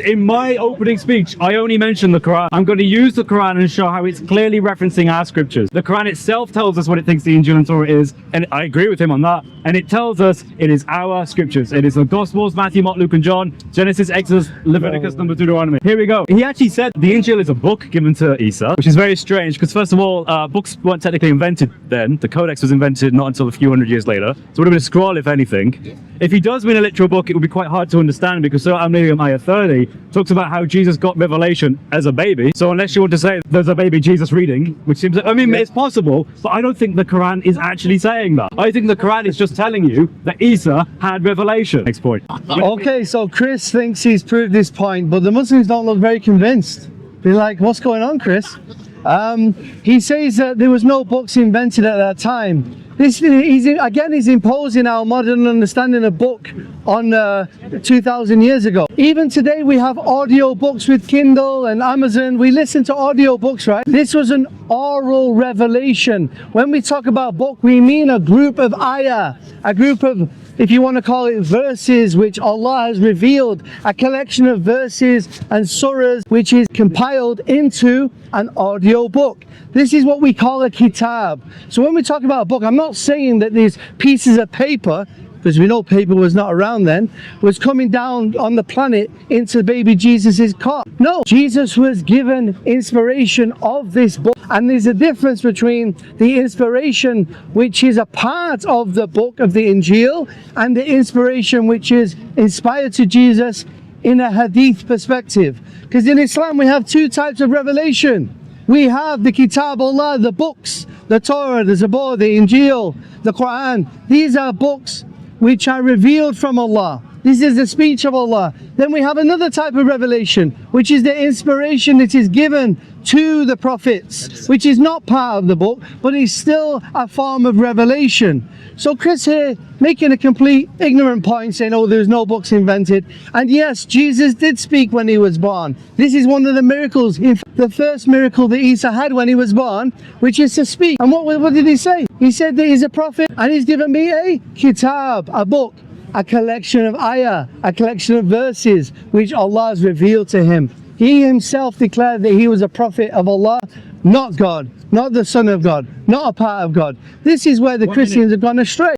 In my opening speech, I only mentioned the Quran. I'm going to use the Quran and show how it's clearly referencing our scriptures. The Quran itself tells us what it thinks the Injil and Torah is, and I agree with him on that. And it tells us it is our scriptures. It is the Gospels, Matthew, Mark, Luke, and John, Genesis, Exodus, Leviticus, Numbers, Deuteronomy. Here we go. He actually said the Injil is a book given to Isa, which is very strange because, first of all, books weren't technically invented then. The Codex was invented not until a few hundred years later. So it would have been a scroll, if anything. If he does mean a literal book, it would be quite hard to understand because Surah Al-Maryam Ayah 30 talks about how Jesus got revelation as a baby. So unless you want to say there's a baby Jesus reading, which seems like, I mean, it's possible, but I don't think the Quran is actually saying that. I think the Quran is just telling you that Isa had revelation. Next point. Okay, so Chris thinks he's proved this point, but the Muslims don't look very convinced. They're like, what's going on, Chris? He says that there was no books invented at that time. He's imposing our modern understanding of book on 2,000 years ago. Even today we have audio books with Kindle and Amazon. We listen to audio books, right? This was an oral revelation. When we talk about book, we mean a group of ayah, a group of, if you want to call it, verses which Allah has revealed, a collection of verses and surahs which is compiled into an audio book. This is what we call a kitab. So when we talk about a book, I'm not saying that these pieces of paper, because we know paper was not around then, was coming down on the planet into baby Jesus's cot. No, Jesus was given inspiration of this book, and there's a difference between the inspiration which is a part of the book of the Injil and the inspiration which is inspired to Jesus in a hadith perspective. Because in Islam we have two types of revelation. We have the Kitab Allah, the books, the Torah, the Zabur, the Injil, the Quran. These are books which are revealed from Allah. This is the speech of Allah. Then we have another type of revelation, which is the inspiration that is given to the prophets, which is not part of the book, but is still a form of revelation. So Chris here making a complete ignorant point, saying, oh, there's no books invented. And yes, Jesus did speak when he was born. This is one of the miracles, in fact, the first miracle that Isa had when he was born, which is to speak. And what did he say? He said that he's a prophet and he's given me a kitab, a book, a collection of ayah, a collection of verses which Allah has revealed to him. He himself declared that he was a prophet of Allah, not God, not the Son of God, not a part of God. This is where the Christians have gone astray.